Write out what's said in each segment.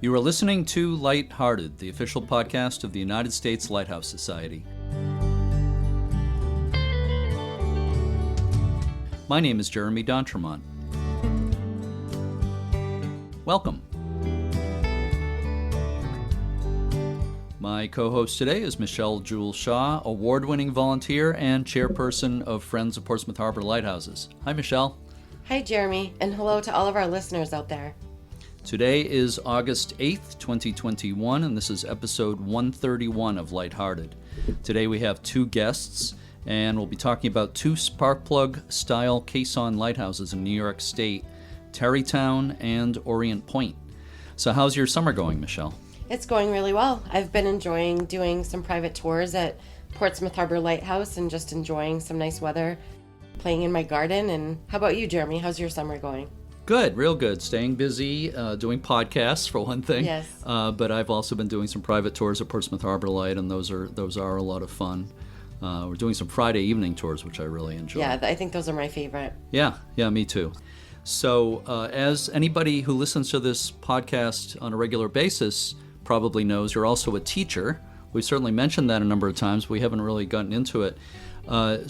You are listening to Lighthearted, the official podcast of the United States Lighthouse Society. My name is Jeremy D'Entremont. Welcome. My co-host today is Michelle Jewel Shaw, award-winning volunteer and chairperson of Friends of Portsmouth Harbor Lighthouses. Hi, Michelle. Hi, Jeremy, and hello to all of our listeners out there. Today is August 8th, 2021, and this is episode 131 of Lighthearted. Today we have two guests, and we'll be talking about two sparkplug-style caisson lighthouses in New York State, Tarrytown and Orient Point. So how's your summer going, Michelle? It's going really well. I've been enjoying doing some private tours at Portsmouth Harbor Lighthouse and just enjoying some nice weather, playing in my garden. And how about you, Jeremy? How's your summer going? Good, real good. Staying busy, doing podcasts for one thing. Yes. But I've also been doing some private tours at Portsmouth Harbor Light, and those are a lot of fun. We're doing some Friday evening tours, which I really enjoy. Yeah, I think those are my favorite. Yeah, me too. So as anybody who listens to this podcast on a regular basis probably knows, you're also a teacher. We've certainly mentioned that a number of times. We haven't really gotten into it.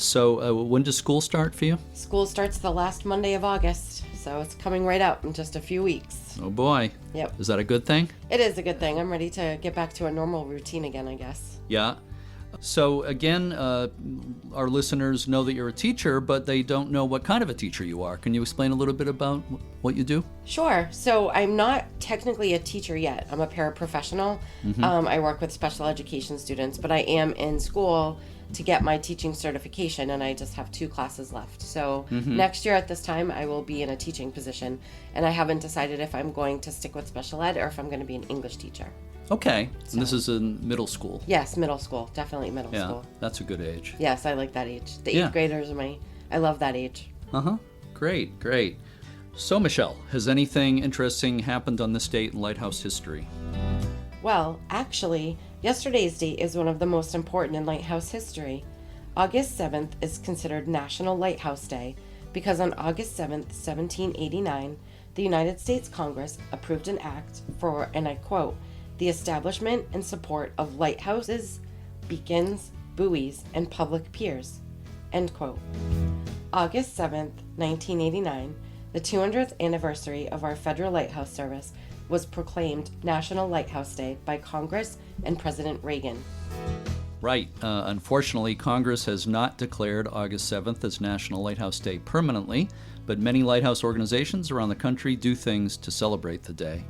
So when does school start for you? School starts the last Monday of August, so it's coming right up in just a few weeks. Oh boy. Yep. Is that a good thing? It is a good thing. I'm ready to get back to a normal routine again, I guess. Yeah. So again, our listeners know that you're a teacher, but they don't know what kind of a teacher you are. Can you explain a little bit about what you do? Sure. So I'm not technically a teacher yet. I'm a paraprofessional. Mm-hmm. I work with special education students, but I am in school to get my teaching certification, and I just have 2 classes left. So next year at this time, I will be in a teaching position, and I haven't decided if I'm going to stick with special ed or if I'm going to be an English teacher. Okay. So, and this is in middle school? Yes, middle school. Definitely middle school. Yeah, that's a good age. Yes, I like that age. The 8th graders are I love that age. Uh-huh. Great. So, Michelle, has anything interesting happened on this date in lighthouse history? Well, actually, yesterday's date is one of the most important in lighthouse history. August 7th is considered National Lighthouse Day because on August 7th, 1789, the United States Congress approved an act for, and I quote, the establishment and support of lighthouses, beacons, buoys, and public piers, end quote. August 7th, 1989, the 200th anniversary of our federal lighthouse service was proclaimed National Lighthouse Day by Congress and President Reagan. Right. Unfortunately, Congress has not declared August 7th as National Lighthouse Day permanently, but many lighthouse organizations around the country do things to celebrate the day.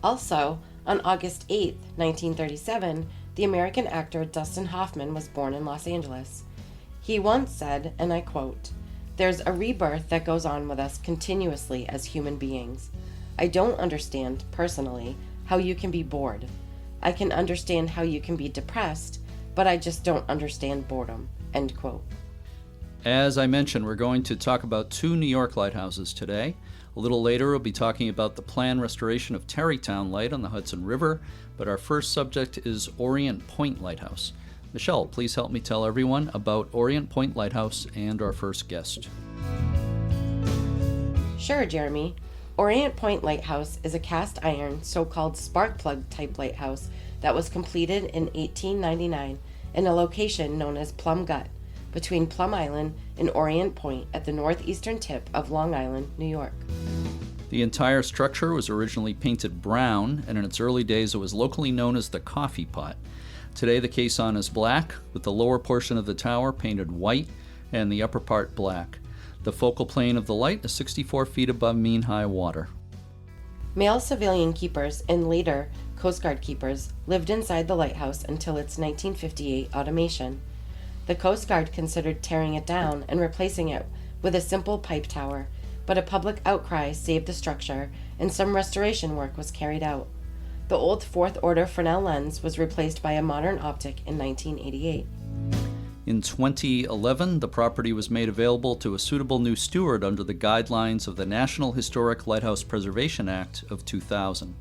Also, on August 8th, 1937, the American actor Dustin Hoffman was born in Los Angeles. He once said, and I quote, "There's a rebirth that goes on with us continuously as human beings. I don't understand, personally, how you can be bored. I can understand how you can be depressed, but I just don't understand boredom," end quote. As I mentioned, we're going to talk about 2 New York lighthouses today. A little later, we'll be talking about the planned restoration of Terrytown Light on the Hudson River, but our first subject is Orient Point Lighthouse. Michelle, please help me tell everyone about Orient Point Lighthouse and our first guest. Sure, Jeremy. Orient Point Lighthouse is a cast iron, so-called sparkplug type lighthouse that was completed in 1899 in a location known as Plum Gut, between Plum Island and Orient Point at the northeastern tip of Long Island, New York. The entire structure was originally painted brown, and in its early days it was locally known as the Coffee Pot. Today the caisson is black, with the lower portion of the tower painted white and the upper part black. The focal plane of the light is 64 feet above mean high water. Male civilian keepers and later Coast Guard keepers lived inside the lighthouse until its 1958 automation. The Coast Guard considered tearing it down and replacing it with a simple pipe tower, but a public outcry saved the structure and some restoration work was carried out. The old 4th order Fresnel lens was replaced by a modern optic in 1988. In 2011, the property was made available to a suitable new steward under the guidelines of the National Historic Lighthouse Preservation Act of 2000.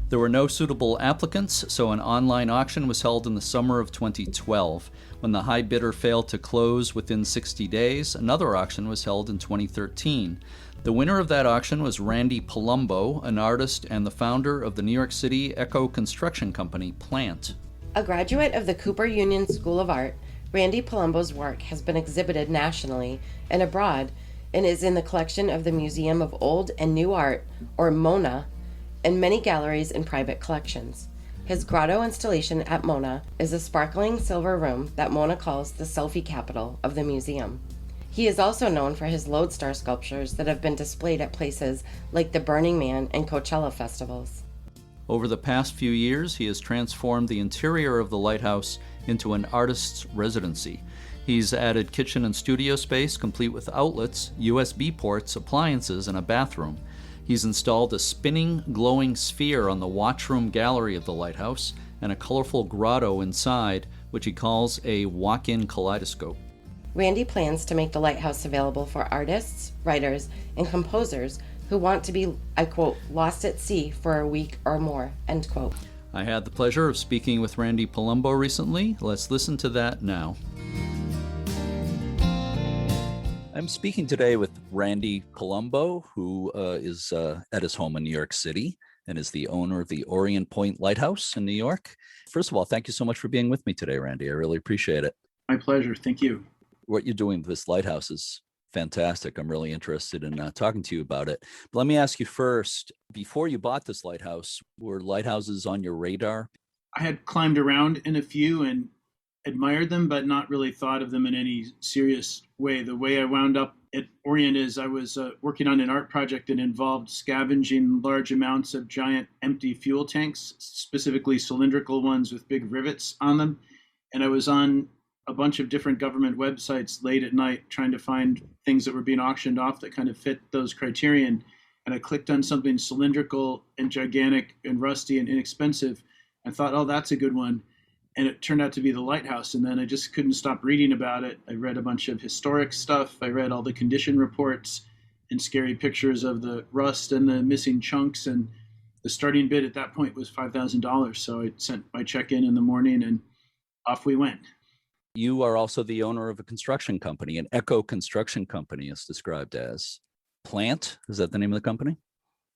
There were no suitable applicants, so an online auction was held in the summer of 2012. When the high bidder failed to close within 60 days, another auction was held in 2013. The winner of that auction was Randy Polumbo, an artist and the founder of the New York City Echo construction company, Plant. A graduate of the Cooper Union School of Art, Randy Polumbo's work has been exhibited nationally and abroad and is in the collection of the Museum of Old and New Art, or MONA, and many galleries and private collections. His Grotto installation at MONA is a sparkling silver room that MONA calls the selfie capital of the museum. He is also known for his lodestar sculptures that have been displayed at places like the Burning Man and Coachella festivals. Over the past few years, he has transformed the interior of the lighthouse into an artist's residency. He's added kitchen and studio space complete with outlets, USB ports, appliances, and a bathroom. He's installed a spinning, glowing sphere on the watchroom gallery of the lighthouse and a colorful grotto inside, which he calls a walk-in kaleidoscope. Randy plans to make the lighthouse available for artists, writers, and composers who want to be, I quote, lost at sea for a week or more, end quote. I had the pleasure of speaking with Randy Polumbo recently. Let's listen to that now. I'm speaking today with Randy Polumbo, who is at his home in New York City and is the owner of the Orient Point Lighthouse in New York. First of all, thank you so much for being with me today, Randy. I really appreciate it. My pleasure. Thank you. What you're doing with this lighthouse is fantastic. I'm really interested in talking to you about it. But let me ask you first, before you bought this lighthouse, were lighthouses on your radar? I had climbed around in a few and admired them, but not really thought of them in any serious way. The way I wound up at Orient is I was working on an art project that involved scavenging large amounts of giant empty fuel tanks, specifically cylindrical ones with big rivets on them. And I was on a bunch of different government websites late at night trying to find things that were being auctioned off that kind of fit those criterion. And I clicked on something cylindrical and gigantic and rusty and inexpensive. I thought, oh, that's a good one. And it turned out to be the lighthouse. And then I just couldn't stop reading about it. I read a bunch of historic stuff. I read all the condition reports and scary pictures of the rust and the missing chunks. And the starting bid at that point was $5,000. So I sent my check in the morning and off we went. You are also the owner of a construction company, an eco construction company is described as. Plant? Is that the name of the company?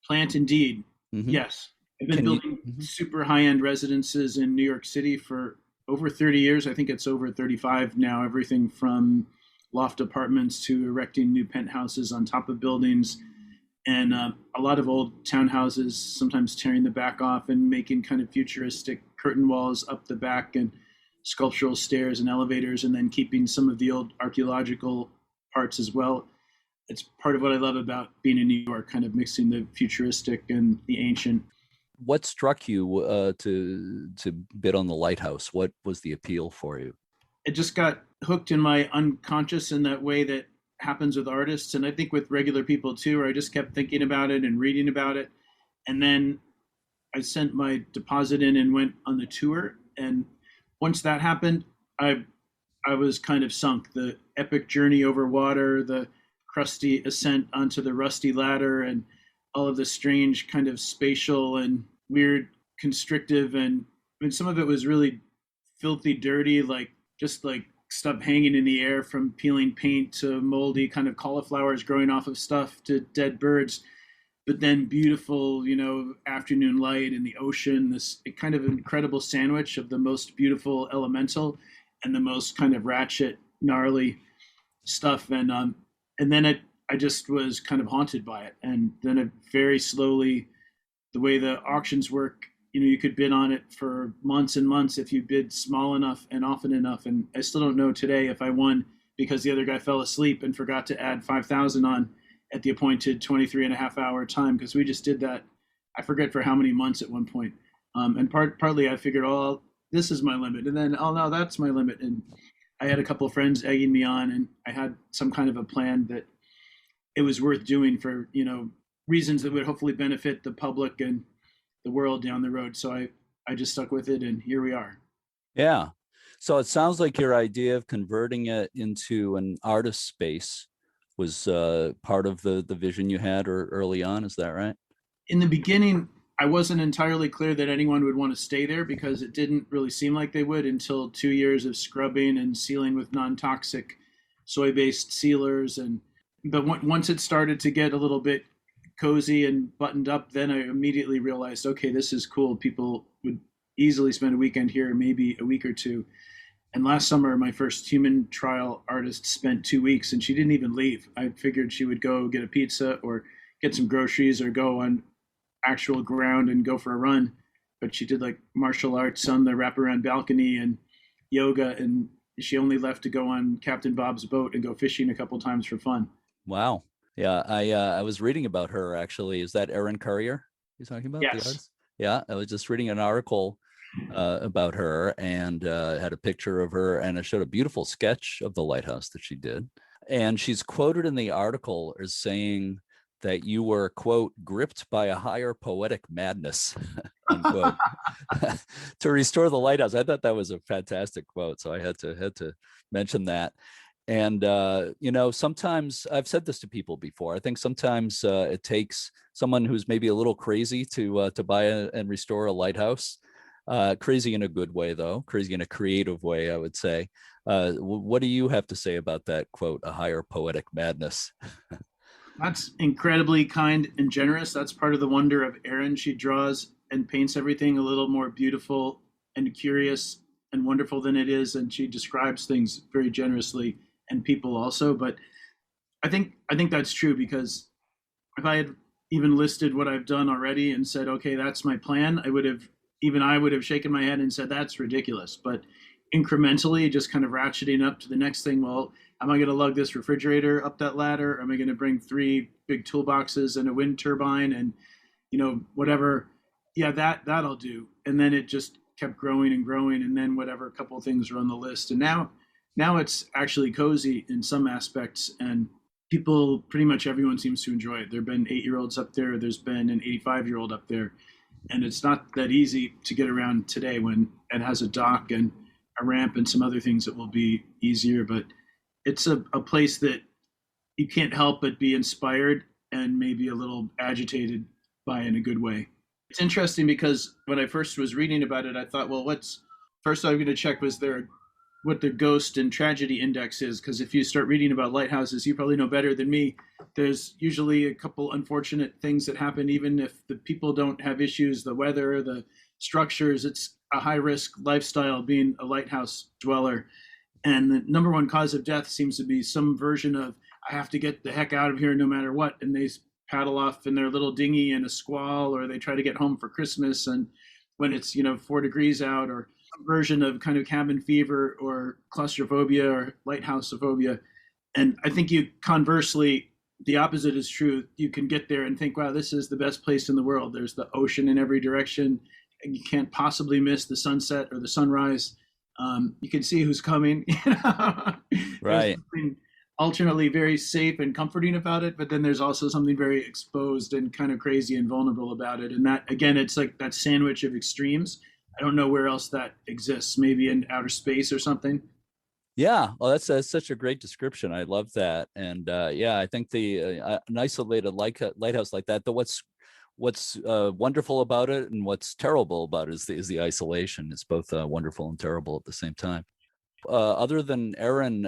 Plant, indeed. Mm-hmm. Yes. I've been building super high-end residences in New York City for over 30 years. I think it's over 35 now, everything from loft apartments to erecting new penthouses on top of buildings, and a lot of old townhouses, sometimes tearing the back off and making kind of futuristic curtain walls up the back and sculptural stairs and elevators, and then keeping some of the old archaeological parts as well. It's part of what I love about being in New York, kind of mixing the futuristic and the ancient. What struck you to bid on the lighthouse? What was the appeal for you? It just got hooked in my unconscious in that way that happens with artists, and I think with regular people too, where I just kept thinking about it and reading about it. And then I sent my deposit in and went on the tour. And once that happened, I was kind of sunk. The epic journey over water, the crusty ascent onto the rusty ladder, and all of the strange kind of spatial and weird constrictive, and I mean, some of it was really filthy dirty, like just like stuff hanging in the air from peeling paint to moldy kind of cauliflowers growing off of stuff to dead birds, but then beautiful, afternoon light in the ocean, this kind of incredible sandwich of the most beautiful elemental and the most kind of ratchet, gnarly stuff. And then I just was kind of haunted by it. And then it very slowly, the way the auctions work, you could bid on it for months and months if you bid small enough and often enough. And I still don't know today if I won because the other guy fell asleep and forgot to add 5,000 on at the appointed 23 and a half hour time, because we just did that, I forget for how many months at one point. And partly I figured, oh, this is my limit. And then, oh, no, that's my limit. And I had a couple of friends egging me on, and I had some kind of a plan that it was worth doing for, reasons that would hopefully benefit the public and the world down the road. So I just stuck with it, and here we are. Yeah. So it sounds like your idea of converting it into an artist space was part of the vision you had early on. Is that right? In the beginning, I wasn't entirely clear that anyone would want to stay there because it didn't really seem like they would until 2 years of scrubbing and sealing with non-toxic soy-based sealers. And but once it started to get a little bit cozy and buttoned up, then I immediately realized, okay, this is cool. People would easily spend a weekend here, maybe a week or two. And last summer, my first human trial artist spent 2 weeks, and she didn't even leave. I figured she would go get a pizza or get some groceries or go on actual ground and go for a run. But she did like martial arts on the wraparound balcony and yoga, and she only left to go on Captain Bob's boat and go fishing a couple times for fun. Wow. Yeah, I was reading about her actually. Is that Erin Currier you're talking about, the Yes. artist? Yeah, I was just reading an article about her, and had a picture of her, and it showed a beautiful sketch of the lighthouse that she did. And she's quoted in the article as saying that you were, quote, gripped by a higher poetic madness, unquote, to restore the lighthouse. I thought that was a fantastic quote, so I had to mention that. And sometimes I've said this to people before. I think sometimes it takes someone who's maybe a little crazy to buy and restore a lighthouse. Crazy in a good way, though. Crazy in a creative way, I would say. What do you have to say about that quote, a higher poetic madness? That's incredibly kind and generous. That's part of the wonder of Erin. She draws and paints everything a little more beautiful and curious and wonderful than it is, and she describes things very generously, and people also. But I think that's true, because if I had even listed what I've done already and said, okay, that's my plan, I would have shaken my head and said that's ridiculous. But incrementally, just kind of ratcheting up to the next thing. Well, am I going to lug this refrigerator up that ladder? Am I going to bring 3 big toolboxes and a wind turbine and whatever? Yeah, that'll do. And then it just kept growing and growing, and then whatever couple of things were on the list. And now it's actually cozy in some aspects, and people, pretty much everyone seems to enjoy it. There've been 8-year-olds up there. There's been an 85-year-old up there. And it's not that easy to get around today when it has a dock and a ramp and some other things that will be easier. But it's a place that you can't help but be inspired and maybe a little agitated by in a good way. It's interesting because when I first was reading about it, I thought, well, first I'm going to check what the ghost and tragedy index is, because if you start reading about lighthouses, you probably know better than me. There's usually a couple unfortunate things that happen, even if the people don't have issues, the weather, the structures. It's a high risk lifestyle being a lighthouse dweller. And the number one cause of death seems to be some version of, I have to get the heck out of here no matter what. And they paddle off in their little dinghy in a squall, or they try to get home for Christmas, and when it's 4 degrees out, or some version of kind of cabin fever or claustrophobia or lighthouseophobia. And I think conversely, the opposite is true. You can get there and think, wow, this is the best place in the world. There's the ocean in every direction, and you can't possibly miss the sunset or the sunrise. You can see who's coming. Right. Alternately very safe and comforting about it, but then there's also something very exposed and kind of crazy and vulnerable about it. And that, again, it's like that sandwich of extremes. I don't know where else that exists, maybe in outer space or something. Yeah, well, that's such a great description. I love that. And I think an isolated lighthouse like that, though, what's wonderful about it and what's terrible about it is the isolation. It's both wonderful and terrible at the same time. Other than Erin,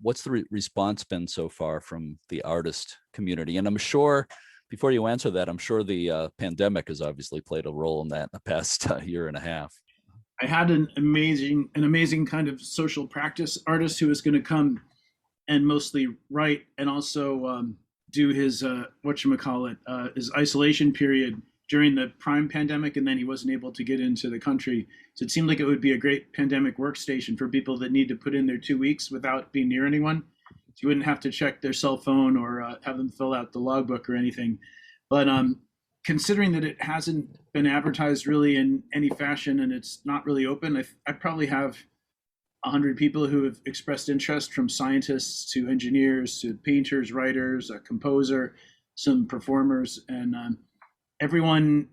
what's the response been so far from the artist community? And I'm sure, before you answer that, I'm sure the pandemic has obviously played a role in that in the past year and a half. I had an amazing kind of social practice artist who was going to come and mostly write and also do his his isolation period during the prime pandemic, and then he wasn't able to get into the country. So it seemed like it would be a great pandemic workstation for people that need to put in their 2 weeks without being near anyone. So you wouldn't have to check their cell phone or have them fill out the logbook or anything. But considering that it hasn't been advertised really in any fashion and it's not really open, I probably have 100 people who have expressed interest, from scientists to engineers to painters, writers, a composer, some performers, and everyone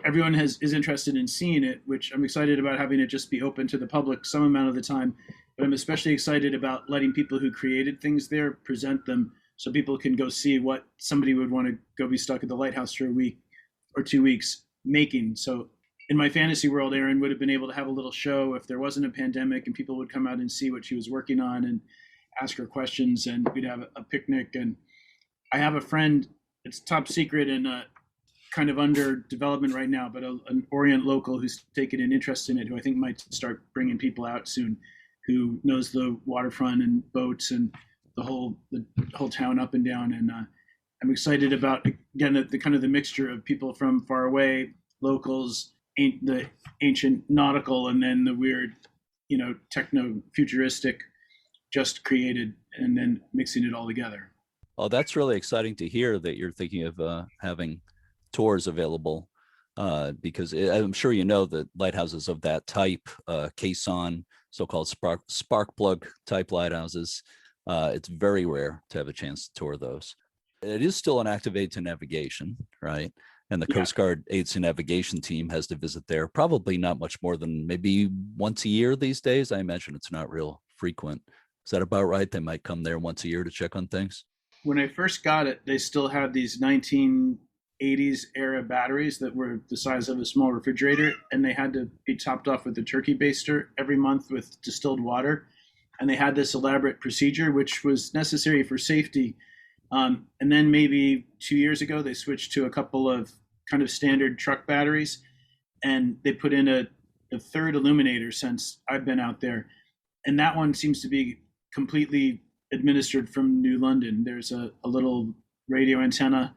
is interested in seeing it, which I'm excited about having it just be open to the public some amount of the time. But I'm especially excited about letting people who created things there present them, so people can go see what somebody would want to go be stuck at the lighthouse for a week or 2 weeks making. So in my fantasy world, Erin would have been able to have a little show if there wasn't a pandemic, and people would come out and see what she was working on and ask her questions, and we'd have a picnic. And I have a friend, it's top secret and kind of under development right now, but an Orient local who's taken an interest in it, who I think might start bringing people out soon, who knows the waterfront and boats and the whole town up and down. And I'm excited about, again, the kind of the mixture of people from far away, locals, the ancient nautical, and then the weird, techno futuristic, just created, and then mixing it all together. Oh, that's really exciting to hear that you're thinking of having tours available, because I'm sure you know that lighthouses of that type, caisson, so-called spark plug type lighthouses, it's very rare to have a chance to tour those. It is still an active aid to navigation, right? And the Coast Guard aids to navigation team has to visit there probably not much more than maybe once a year these days. I imagine it's not real frequent. Is that about right? They might come there once a year to check on things. When I first got it, they still had these 1980s era batteries that were the size of a small refrigerator, and they had to be topped off with a turkey baster every month with distilled water. And they had this elaborate procedure, which was necessary for safety. And then maybe 2 years ago, they switched to a couple of kind of standard truck batteries, and they put in a third illuminator since I've been out there. And that one seems to be completely administered from New London. There's a little radio antenna,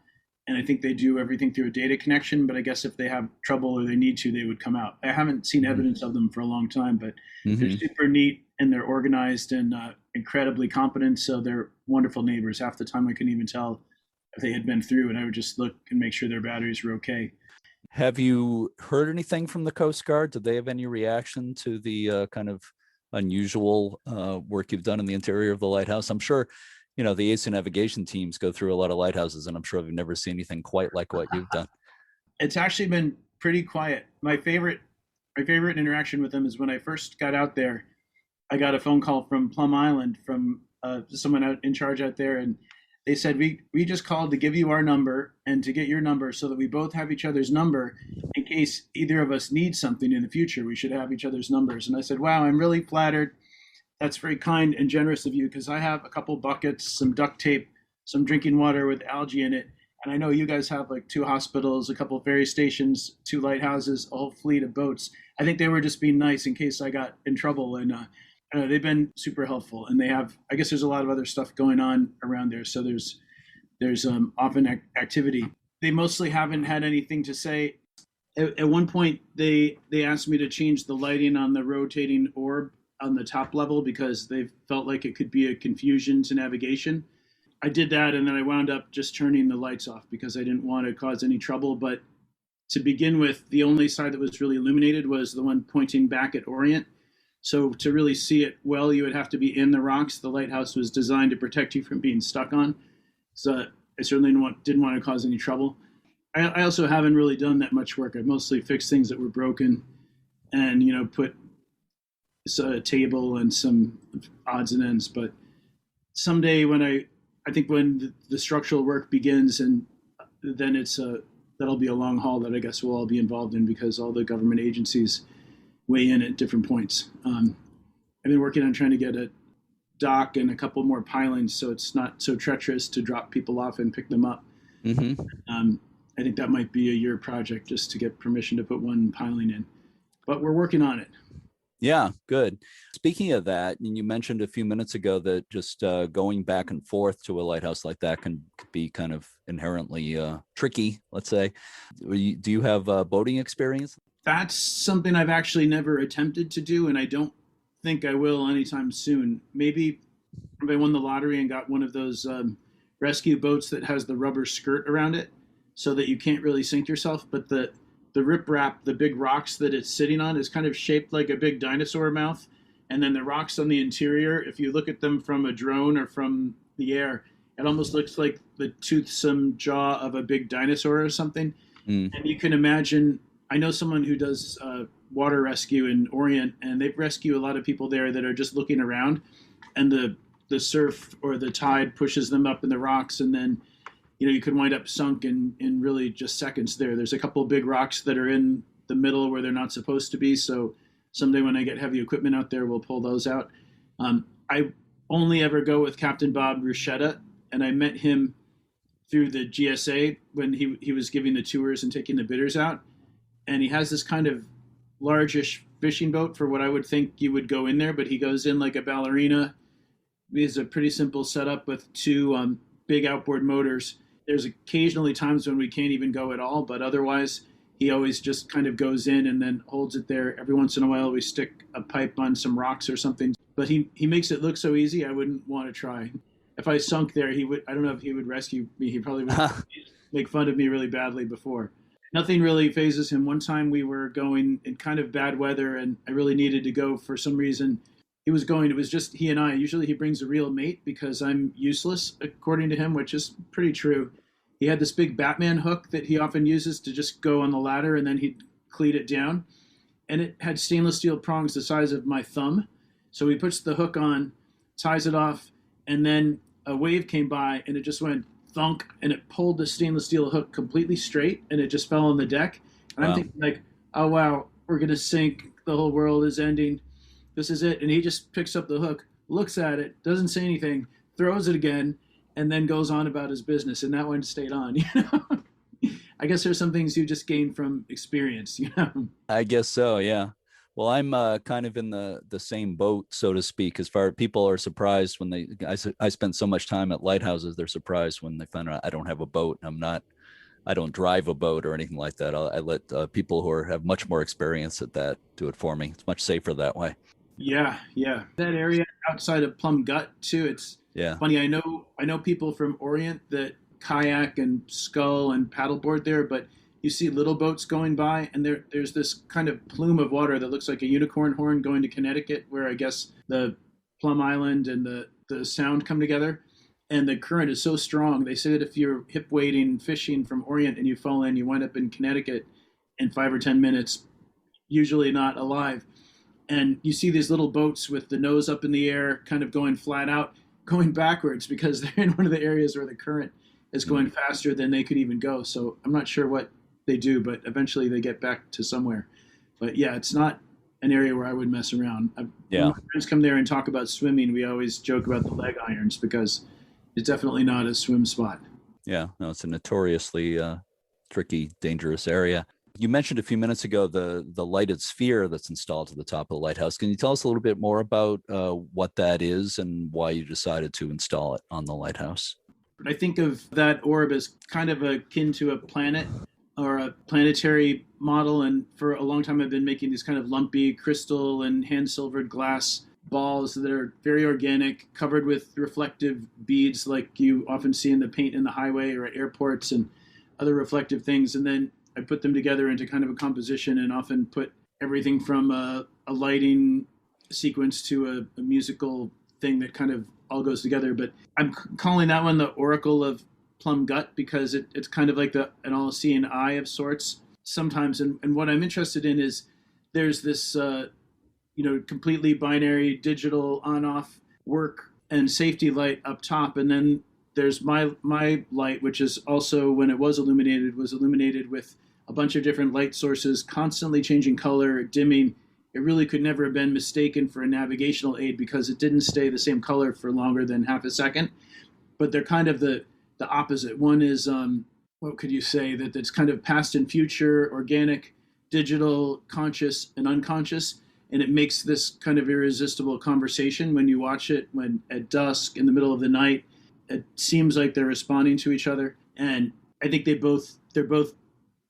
and I think they do everything through a data connection, but I guess if they have trouble or they need to, they would come out. I haven't seen evidence of them for a long time, but they're super neat, and they're organized and incredibly competent. So they're wonderful neighbors. Half the time I couldn't even tell if they had been through, and I would just look and make sure their batteries were okay. Have you heard anything from the Coast Guard? Did they have any reaction to the kind of unusual work you've done in the interior of the lighthouse? I'm sure, the aids to navigation teams go through a lot of lighthouses, and I'm sure I've never seen anything quite like what you've done. It's actually been pretty quiet. My favorite interaction with them is when I first got out there. I got a phone call from Plum Island from someone out in charge out there, and they said, we just called to give you our number and to get your number so that we both have each other's number in case either of us needs something in the future. We should have each other's numbers. And I said, wow, I'm really flattered. That's very kind and generous of you, because I have a couple buckets, some duct tape, some drinking water with algae in it. And I know you guys have like 2 hospitals, a couple of ferry stations, 2 lighthouses, a whole fleet of boats. I think they were just being nice in case I got in trouble. And they've been super helpful. And they have, I guess there's a lot of other stuff going on around there. So there's often activity. They mostly haven't had anything to say. At one point, they asked me to change the lighting on the rotating orb on the top level because they felt like it could be a confusion to navigation. I did that, and then I wound up just turning the lights off because I didn't want to cause any trouble. But to begin with, the only side that was really illuminated was the one pointing back at Orient. So to really see it well, you would have to be in the rocks. The lighthouse was designed to protect you from being stuck on. So I certainly didn't want to cause any trouble. I also haven't really done that much work. I've mostly fixed things that were broken and, put a table and some odds and ends. But someday when I think when the structural work begins, and then that'll be a long haul that I guess we'll all be involved in because all the government agencies weigh in at different points. I've been working on trying to get a dock and a couple more pilings so it's not so treacherous to drop people off and pick them up. I think that might be a year project just to get permission to put one piling in, but we're working on it. Yeah, good. Speaking of that, you mentioned a few minutes ago that just going back and forth to a lighthouse like that can be kind of inherently tricky, let's say. Do you have boating experience? That's something I've actually never attempted to do, and I don't think I will anytime soon. Maybe if I won the lottery and got one of those rescue boats that has the rubber skirt around it so that you can't really sink yourself, but the riprap, the big rocks that it's sitting on, is kind of shaped like a big dinosaur mouth. And then the rocks on the interior, if you look at them from a drone or from the air, it almost looks like the toothsome jaw of a big dinosaur or something. And you can imagine, I know someone who does water rescue in Orient, and they rescue a lot of people there that are just looking around, and the surf or the tide pushes them up in the rocks, and then you could wind up sunk in really just seconds there. There's a couple of big rocks that are in the middle where they're not supposed to be. So someday when I get heavy equipment out there, we'll pull those out. I only ever go with Captain Bob Ruschetta, and I met him through the GSA when he was giving the tours and taking the bidders out. And he has this kind of largish fishing boat for what I would think you would go in there, but he goes in like a ballerina. It's a pretty simple setup with two big outboard motors. There's occasionally times when we can't even go at all, but otherwise he always just kind of goes in and then holds it there. Every once in a while we stick a pipe on some rocks or something, but he makes it look so easy I wouldn't want to try. If I sunk there, I don't know if he would rescue me. He probably would make fun of me really badly before. Nothing really phases him. One time we were going in kind of bad weather and I really needed to go for some reason. He was going, it was just he and I. Usually he brings a real mate because I'm useless, according to him, which is pretty true. He had this big Batman hook that he often uses to just go on the ladder and then he'd cleat it down. And it had stainless steel prongs the size of my thumb. So he puts the hook on, ties it off, and then a wave came by and it just went thunk and it pulled the stainless steel hook completely straight and it just fell on the deck. And I'm thinking like, oh wow, we're going to sink. The whole world is ending. This is it. And he just picks up the hook, looks at it, doesn't say anything, throws it again, and then goes on about his business. And that one stayed on, you know? I guess there's some things you just gain from experience, you know? I guess so, yeah. Well, I'm kind of in the same boat, so to speak, as far as people are surprised when I spend so much time at lighthouses, they're surprised when they find out I don't have a boat. I don't drive a boat or anything like that. I let people who have much more experience at that do it for me. It's much safer that way. Yeah. That area outside of Plum Gut too, it's funny. I know people from Orient that kayak and scull and paddleboard there, but you see little boats going by, and there's this kind of plume of water that looks like a unicorn horn going to Connecticut, where I guess the Plum Island and the Sound come together, and the current is so strong. They say that if you're hip wading fishing from Orient and you fall in, you wind up in Connecticut in 5 or 10 minutes, usually not alive. And you see these little boats with the nose up in the air, kind of going flat out, going backwards because they're in one of the areas where the current is going faster than they could even go. So I'm not sure what they do, but eventually they get back to somewhere. But yeah, it's not an area where I would mess around. When my friends come there and talk about swimming, we always joke about the leg irons because it's definitely not a swim spot. Yeah, no, it's a notoriously tricky, dangerous area. You mentioned a few minutes ago the lighted sphere that's installed at the top of the lighthouse. Can you tell us a little bit more about what that is and why you decided to install it on the lighthouse? I think of that orb as kind of akin to a planet or a planetary model. And for a long time, I've been making these kind of lumpy crystal and hand-silvered glass balls that are very organic, covered with reflective beads like you often see in the paint in the highway or at airports and other reflective things. And then I put them together into kind of a composition and often put everything from a lighting sequence to a musical thing that kind of all goes together. But I'm calling that one the Oracle of Plum Gut because it's kind of like an all-seeing eye of sorts sometimes. And what I'm interested in is there's this, completely binary digital on-off work and safety light up top. And then there's my light, which is also, when it was illuminated with a bunch of different light sources, constantly changing color, dimming. It really could never have been mistaken for a navigational aid because it didn't stay the same color for longer than half a second. But they're kind of the opposite. One is, what could you say, that's kind of past and future, organic, digital, conscious, and unconscious. And it makes this kind of irresistible conversation when you watch it when at dusk, in the middle of the night. It seems like they're responding to each other. And I think they're both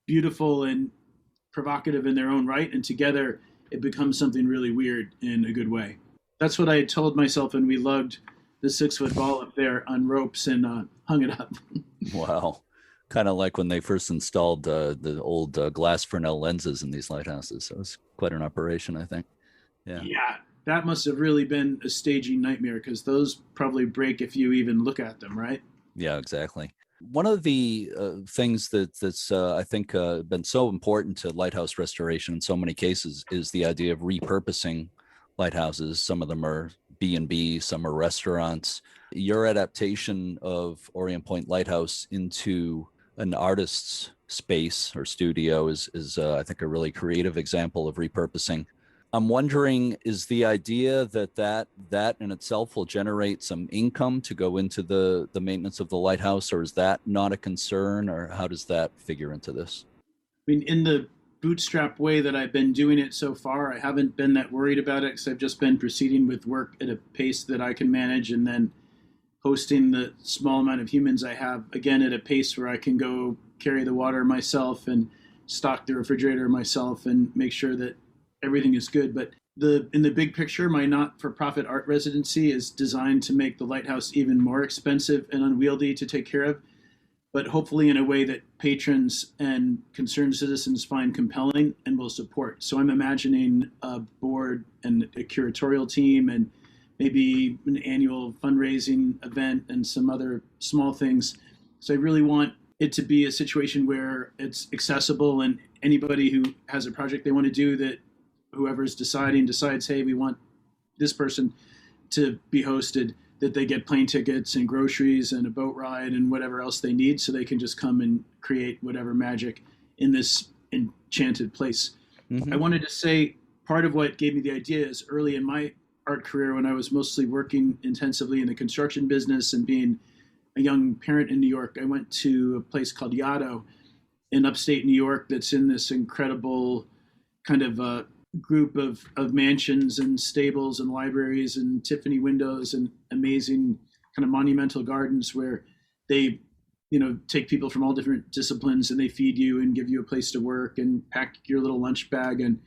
beautiful and provocative in their own right. And together, it becomes something really weird in a good way. That's what I told myself when we lugged the 6-foot ball up there on ropes and hung it up. Wow. Kind of like when they first installed the old glass Fresnel lenses in these lighthouses. So it was quite an operation, I think. Yeah. Yeah, that must have really been a staging nightmare because those probably break if you even look at them, right? Yeah, exactly. One of the things that's I think been so important to lighthouse restoration in so many cases is the idea of repurposing lighthouses. Some of them are B&B, some are restaurants. Your adaptation of Orient Point Lighthouse into an artist's space or studio is I think a really creative example of repurposing. I'm wondering, is the idea that in itself will generate some income to go into the maintenance of the lighthouse, or is that not a concern, or how does that figure into this? I mean, in the bootstrap way that I've been doing it so far, I haven't been that worried about it because I've just been proceeding with work at a pace that I can manage, and then hosting the small amount of humans I have, again, at a pace where I can go carry the water myself and stock the refrigerator myself and make sure that everything is good. But in the big picture, my not-for-profit art residency is designed to make the lighthouse even more expensive and unwieldy to take care of, but hopefully in a way that patrons and concerned citizens find compelling and will support. So I'm imagining a board and a curatorial team and maybe an annual fundraising event and some other small things. So I really want it to be a situation where it's accessible, and anybody who has a project they want to do, that whoever's deciding decides, hey, we want this person to be hosted, that they get plane tickets and groceries and a boat ride and whatever else they need, so they can just come and create whatever magic in this enchanted place. I wanted to say part of what gave me the idea is early in my art career, when I was mostly working intensively in the construction business and being a young parent in New York, I went to a place called Grotto in upstate New York that's in this incredible kind of group of mansions and stables and libraries and Tiffany windows and amazing kind of monumental gardens where they, take people from all different disciplines and they feed you and give you a place to work and pack your little lunch bag, and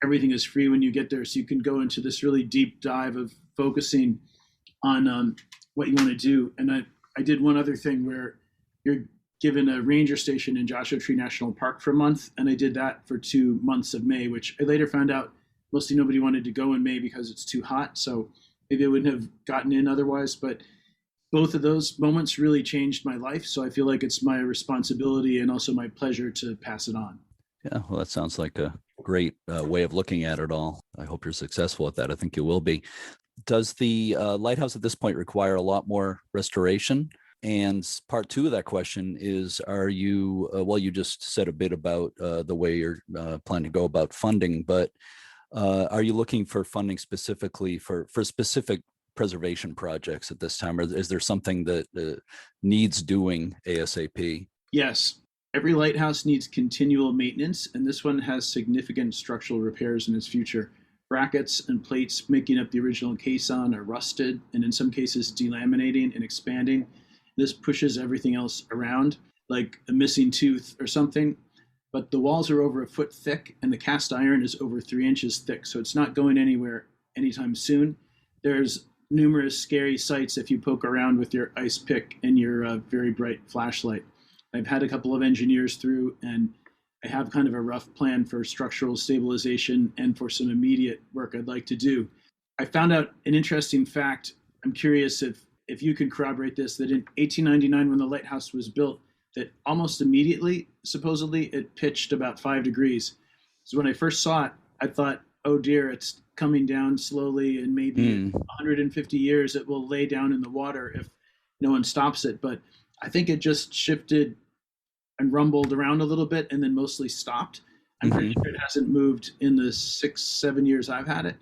everything is free when you get there. So you can go into this really deep dive of focusing on what you want to do. And I did one other thing where you're given a ranger station in Joshua Tree National Park for a month, and I did that for 2 months of May, which I later found out mostly nobody wanted to go in May because it's too hot, so maybe I wouldn't have gotten in otherwise. But both of those moments really changed my life, so I feel like it's my responsibility and also my pleasure to pass it on. Yeah, well, that sounds like a great way of looking at it all. I hope you're successful at that. I think you will be. Does the lighthouse at this point require a lot more restoration? And part two of that question is, are you, you just said a bit about the way you're planning to go about funding, but are you looking for funding specifically for specific preservation projects at this time? Or is there something that needs doing ASAP? Yes. Every lighthouse needs continual maintenance, and this one has significant structural repairs in its future. Brackets and plates making up the original caisson are rusted, and in some cases delaminating and expanding. This pushes everything else around, like a missing tooth or something. But the walls are over a foot thick, and the cast iron is over 3 inches thick, so it's not going anywhere anytime soon. There's numerous scary sights if you poke around with your ice pick and your very bright flashlight. I've had a couple of engineers through, and I have kind of a rough plan for structural stabilization and for some immediate work I'd like to do. I found out an interesting fact. I'm curious if you can corroborate this, that in 1899, when the lighthouse was built, that almost immediately, supposedly, it pitched about 5 degrees. So when I first saw it, I thought, oh dear, it's coming down slowly, and maybe in 150 years it will lay down in the water if no one stops it. But I think it just shifted and rumbled around a little bit and then mostly stopped. I'm pretty sure it hasn't moved in the 6-7 years I've had it.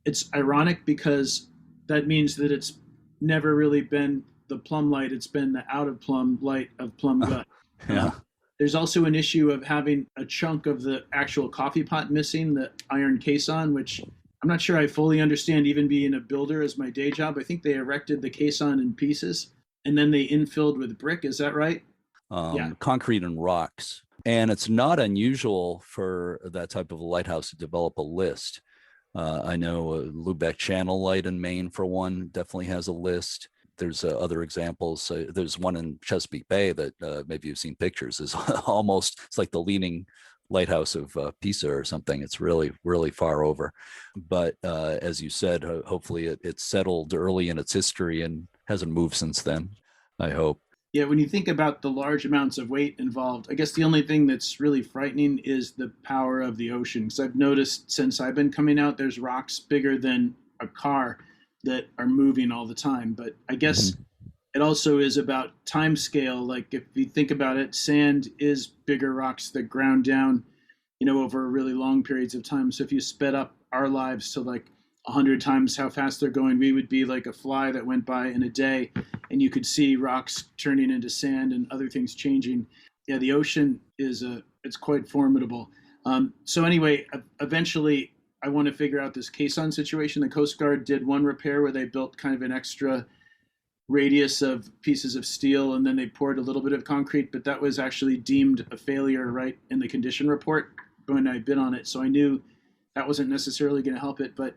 It's ironic because that means that it's never really been the plum light, it's been the out of plum light of Plum Gut. Yeah. There's also an issue of having a chunk of the actual coffee pot missing, the iron caisson, which I'm not sure I fully understand, even being a builder as my day job. I think they erected the caisson in pieces and then they infilled with brick. Is that right? Yeah. Concrete and rocks. And it's not unusual for that type of a lighthouse to develop a list. I know Lubeck Channel Light in Maine, for one, definitely has a list. There's other examples. There's one in Chesapeake Bay that maybe you've seen pictures. Is it's like the leaning lighthouse of Pisa or something. It's really, really far over. But as you said, hopefully it settled early in its history and hasn't moved since then, I hope. Yeah, when you think about the large amounts of weight involved, I guess the only thing that's really frightening is the power of the ocean. Because I've noticed since I've been coming out, there's rocks bigger than a car that are moving all the time. But I guess it also is about time scale. Like if you think about it, sand is bigger rocks that ground down over really long periods of time. So if you sped up our lives to like 100 times how fast they're going, we would be like a fly that went by in a day, and you could see rocks turning into sand and other things changing. Yeah, the ocean it's quite formidable. So anyway, eventually I want to figure out this caisson situation. The Coast Guard did one repair where they built kind of an extra radius of pieces of steel, and then they poured a little bit of concrete, but that was actually deemed a failure right in the condition report when I bid on it. So I knew that wasn't necessarily going to help it. But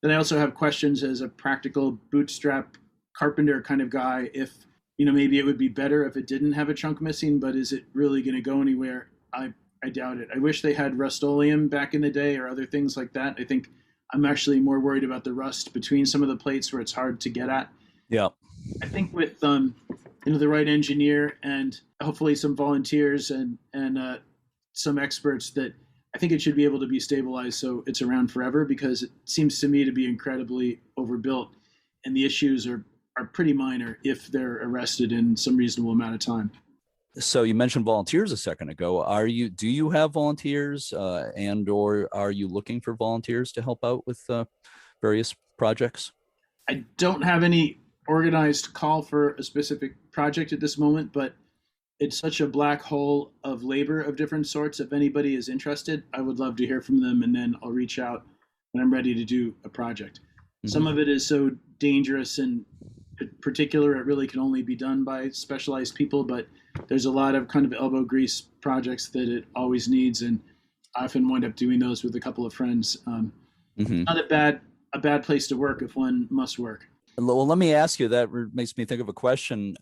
then I also have questions as a practical bootstrap carpenter kind of guy, if, maybe it would be better if it didn't have a chunk missing, but is it really going to go anywhere? I doubt it. I wish they had Rust-Oleum back in the day or other things like that. I think I'm actually more worried about the rust between some of the plates where it's hard to get at. Yeah. I think with the right engineer and hopefully some volunteers and some experts, that I think it should be able to be stabilized so it's around forever, because it seems to me to be incredibly overbuilt, and the issues are pretty minor if they're arrested in some reasonable amount of time. So you mentioned volunteers a second ago. Do you have volunteers, and or are you looking for volunteers to help out with various projects? I don't have any organized call for a specific project at this moment, but it's such a black hole of labor of different sorts. If anybody is interested, I would love to hear from them, and then I'll reach out when I'm ready to do a project. Mm-hmm. Some of it is so dangerous and particular, it really can only be done by specialized people, but there's a lot of kind of elbow grease projects that it always needs, and I often wind up doing those with a couple of friends. Not a bad place to work if one must work. Well, let me ask you, that makes me think of a question.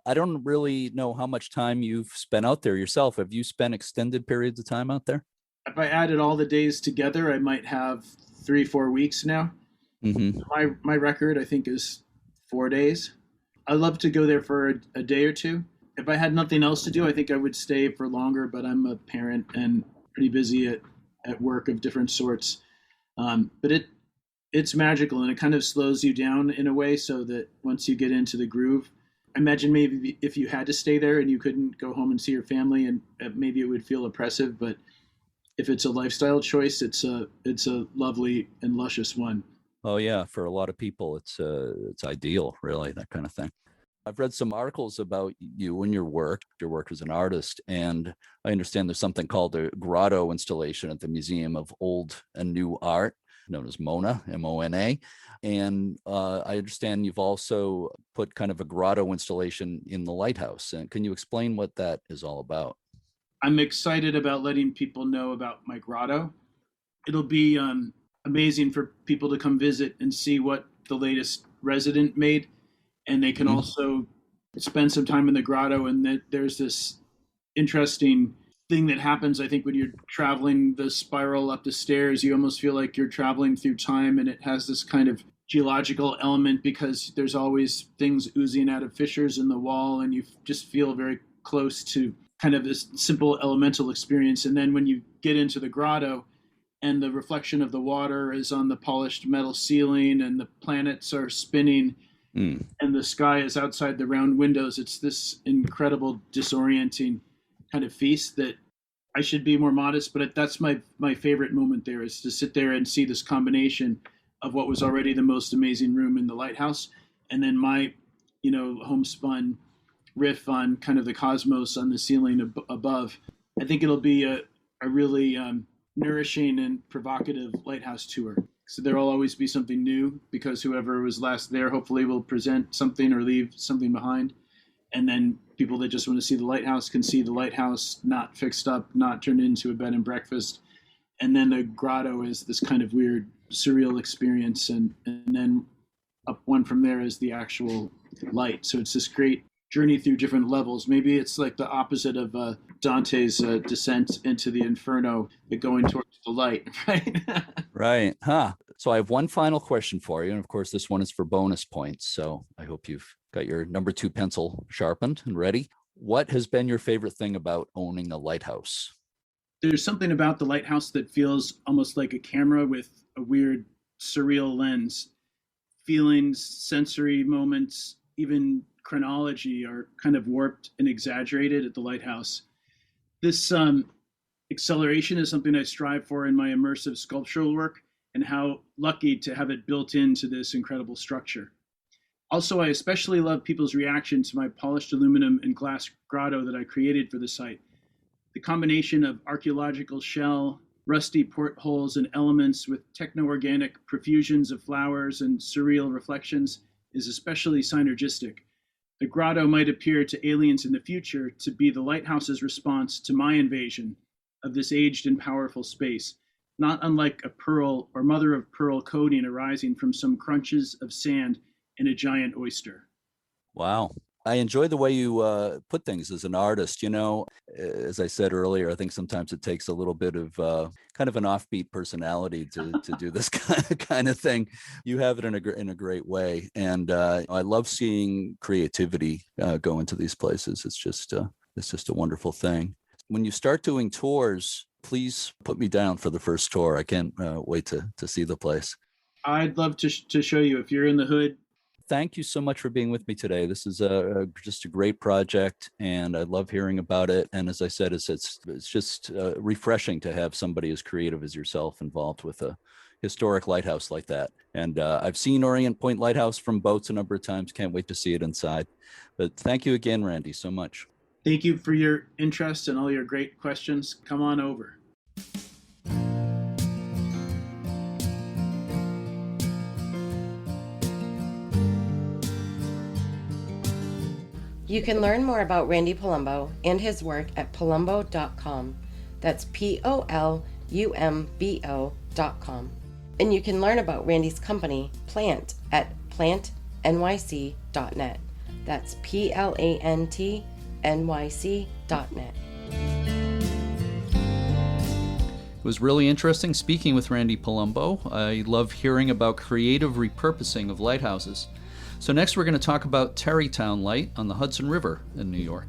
I don't really know how much time you've spent out there yourself. Have you spent extended periods of time out there? If I added all the days together, I might have 3-4 weeks now. Mm-hmm. My record, I think, is 4 days. I love to go there for a day or two. If I had nothing else to do, I think I would stay for longer, but I'm a parent and pretty busy at work of different sorts. But it's magical, and it kind of slows you down in a way, so that once you get into the groove, imagine maybe if you had to stay there and you couldn't go home and see your family, and maybe it would feel oppressive, but if it's a lifestyle choice, it's a lovely and luscious one. Oh yeah, for a lot of people, it's ideal, really, that kind of thing. I've read some articles about you and your work as an artist, and I understand there's something called the Grotto installation at the Museum of Old and New Art, known as MONA, M-O-N-A. And I understand you've also put kind of a grotto installation in the lighthouse. And can you explain what that is all about? I'm excited about letting people know about my grotto. It'll be amazing for people to come visit and see what the latest resident made. And they can also spend some time in the grotto. And there's this interesting thing that happens, I think, when you're traveling the spiral up the stairs. You almost feel like you're traveling through time, and it has this kind of geological element because there's always things oozing out of fissures in the wall, and you just feel very close to kind of this simple elemental experience. And then when you get into the grotto and the reflection of the water is on the polished metal ceiling and the planets are spinning and the sky is outside the round windows, it's this incredible disorienting kind of feast that I should be more modest, but that's my favorite moment there, is to sit there and see this combination of what was already the most amazing room in the lighthouse, and then my, homespun riff on kind of the cosmos on the ceiling above. I think it'll be a really nourishing and provocative lighthouse tour. So there'll always be something new, because whoever was last there hopefully will present something or leave something behind. And then people that just want to see the lighthouse can see the lighthouse not fixed up, not turned into a bed and breakfast. And then the grotto is this kind of weird, surreal experience. And then up one from there is the actual light. So it's this great journey through different levels. Maybe it's like the opposite of Dante's descent into the inferno, but going towards the light, right? Right. Huh. So I have one final question for you. And of course, this one is for bonus points. So I hope you've got your number 2 pencil sharpened and ready. What has been your favorite thing about owning a lighthouse? There's something about the lighthouse that feels almost like a camera with a weird, surreal lens. Feelings, sensory moments, even chronology are kind of warped and exaggerated at the lighthouse. This acceleration is something I strive for in my immersive sculptural work, and how lucky to have it built into this incredible structure. Also, I especially love people's reaction to my polished aluminum and glass grotto that I created for the site. The combination of archaeological shell, rusty portholes, and elements with techno-organic profusions of flowers and surreal reflections is especially synergistic. The grotto might appear to aliens in the future to be the lighthouse's response to my invasion of this aged and powerful space, not unlike a pearl or mother of pearl coating arising from some crunches of sand in a giant oyster. Wow. I enjoy the way you put things as an artist. You know, as I said earlier, I think sometimes it takes a little bit of kind of an offbeat personality to do this kind of thing. You have it in a great way. And I love seeing creativity go into these places. It's just a wonderful thing. When you start doing tours, please put me down for the first tour. I can't wait to see the place. I'd love to show you if you're in the hood. Thank you so much for being with me today. This is just a great project, and I love hearing about it. And as I said, it's just refreshing to have somebody as creative as yourself involved with a historic lighthouse like that. And I've seen Orient Point Lighthouse from boats a number of times. Can't wait to see it inside. But thank you again, Randy, so much. Thank you for your interest and all your great questions. Come on over. You can learn more about Randy Polumbo and his work at palumbo.com. That's POLUMBO.com. And you can learn about Randy's company, Plant, at plantnyc.net. That's PLANTNYC.net. It was really interesting speaking with Randy Polumbo. I love hearing about creative repurposing of lighthouses. So next we're going to talk about Terrytown Light on the Hudson River in New York.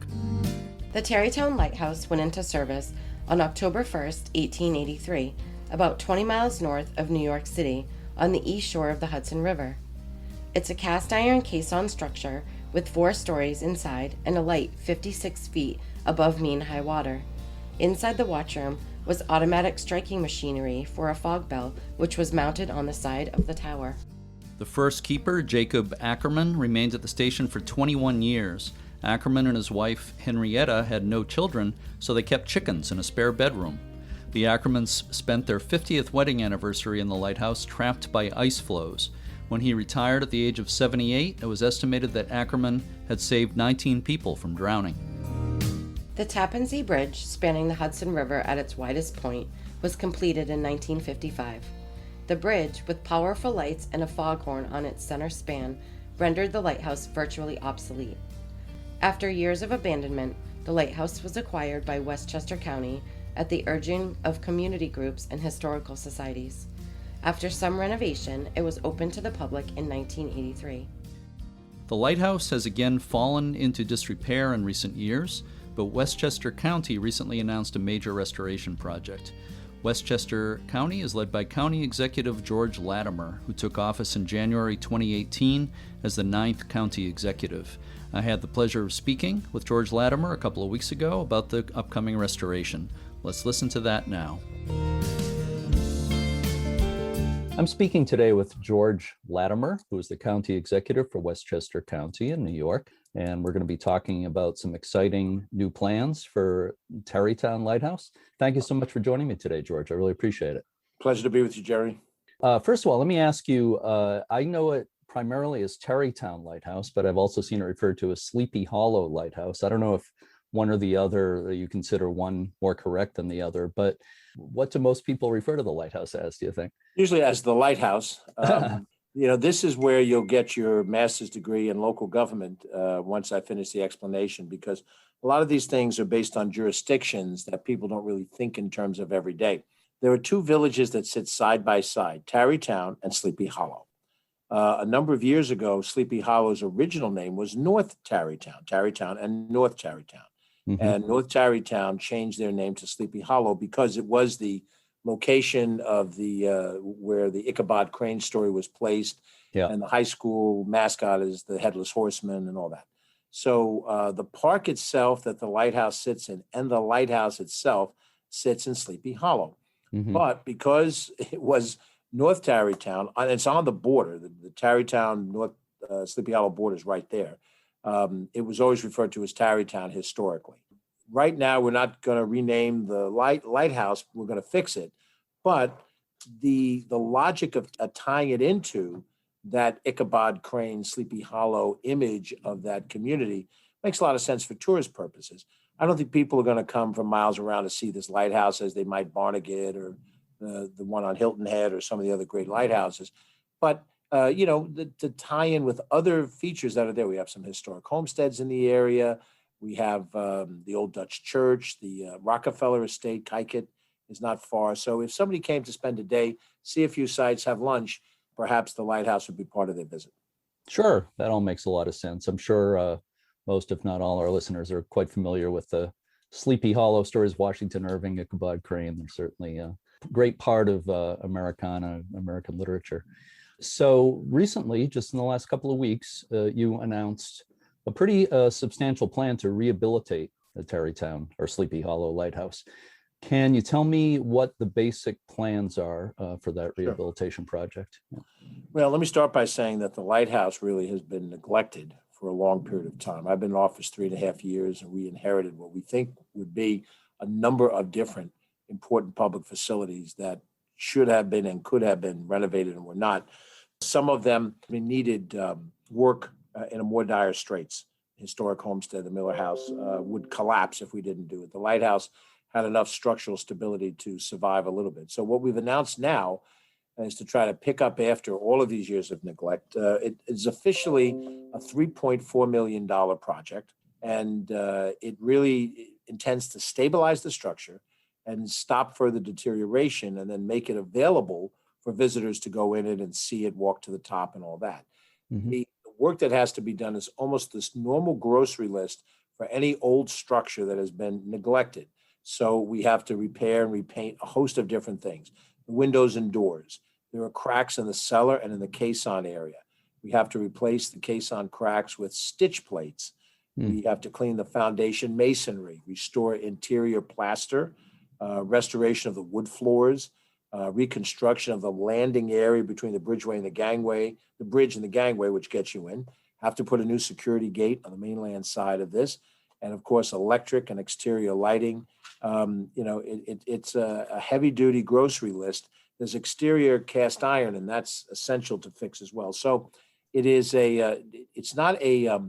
The Terrytown Lighthouse went into service on October 1st, 1883, about 20 miles north of New York City on the east shore of the Hudson River. It's a cast iron caisson structure with 4 stories inside and a light 56 feet above mean high water. Inside the watchroom was automatic striking machinery for a fog bell, which was mounted on the side of the tower. The first keeper, Jacob Ackerman, remained at the station for 21 years. Ackerman and his wife, Henrietta, had no children, so they kept chickens in a spare bedroom. The Ackermans spent their 50th wedding anniversary in the lighthouse trapped by ice floes. When he retired at the age of 78, it was estimated that Ackerman had saved 19 people from drowning. The Tappan Zee Bridge, spanning the Hudson River at its widest point, was completed in 1955. The bridge, with powerful lights and a foghorn on its center span, rendered the lighthouse virtually obsolete. After years of abandonment, the lighthouse was acquired by Westchester County at the urging of community groups and historical societies. After some renovation, it was opened to the public in 1983. The lighthouse has again fallen into disrepair in recent years, but Westchester County recently announced a major restoration project. Westchester County is led by County Executive George Latimer, who took office in January 2018 as the 9th County Executive. I had the pleasure of speaking with George Latimer a couple of weeks ago about the upcoming restoration. Let's listen to that now. I'm speaking today with George Latimer, who is the County Executive for Westchester County in New York. And we're going to be talking about some exciting new plans for Terrytown Lighthouse. Thank you so much for joining me today, George. I really appreciate it. Pleasure to be with you, Jerry. First of all, let me ask you, I know it primarily as Terrytown Lighthouse, but I've also seen it referred to as Sleepy Hollow Lighthouse. I don't know if one or the other, you consider one more correct than the other, but what do most people refer to the lighthouse as, do you think? Usually as the lighthouse. This is where you'll get your master's degree in local government once I finish the explanation, because a lot of these things are based on jurisdictions that people don't really think in terms of every day. There are 2 villages that sit side by side, Tarrytown and Sleepy Hollow. A number of years ago, Sleepy Hollow's original name was North Tarrytown and North Tarrytown. Mm-hmm. And North Tarrytown changed their name to Sleepy Hollow because it was the location of the where the Ichabod Crane story was placed, and the high school mascot is the Headless Horseman and all that. So the park itself that the lighthouse sits in and the lighthouse itself sits in Sleepy Hollow. Mhm. But because it was North Tarrytown, and it's on the border, the Tarrytown North Sleepy Hollow border is right there. It was always referred to as Tarrytown historically. Right now, we're not going to rename the lighthouse. We're going to fix it, but the logic of tying it into that Ichabod Crane, Sleepy Hollow image of that community makes a lot of sense for tourist purposes. I don't think people are going to come from miles around to see this lighthouse as they might Barnegat or the one on Hilton Head or some of the other great lighthouses. But, to tie in with other features that are there. We have some historic homesteads in the area. We have the old Dutch church, the Rockefeller Estate, Kykett is not far. So if somebody came to spend a day, see a few sites, have lunch, perhaps the lighthouse would be part of their visit. Sure, that all makes a lot of sense. I'm sure most, if not all, our listeners are quite familiar with the Sleepy Hollow stories, Washington Irving, Ichabod Crane. They're certainly a great part of Americana, American literature. So recently, just in the last couple of weeks, you announced a pretty substantial plan to rehabilitate the Terrytown or Sleepy Hollow Lighthouse. Can you tell me what the basic plans are for that rehabilitation project? Well, let me start by saying that the lighthouse really has been neglected for a long period of time. I've been in office 3.5 years, and we inherited what we think would be a number of different important public facilities that should have been and could have been renovated and were not. Some of them needed work in a more dire straits. Historic homestead, the Miller House, would collapse if we didn't do it. The lighthouse had enough structural stability to survive a little bit. So what we've announced now is to try to pick up after all of these years of neglect. It is officially a $3.4 million project, and it really intends to stabilize the structure and stop further deterioration, and then make it available for visitors to go in it and see it, walk to the top and all that. Mhm. The work that has to be done is almost this normal grocery list for any old structure that has been neglected. So we have to repair and repaint a host of different things. The windows and doors. There are cracks in the cellar and in the caisson area. We have to replace the caisson cracks with stitch plates. We have to clean the foundation masonry, restore interior plaster, restoration of the wood floors, reconstruction of the landing area between the bridgeway and the gangway, the bridge and the gangway, which gets you in. Have to put a new security gate on the mainland side of this. And of course, electric and exterior lighting. It's a heavy duty grocery list. There's exterior cast iron, and that's essential to fix as well. So it is it's not a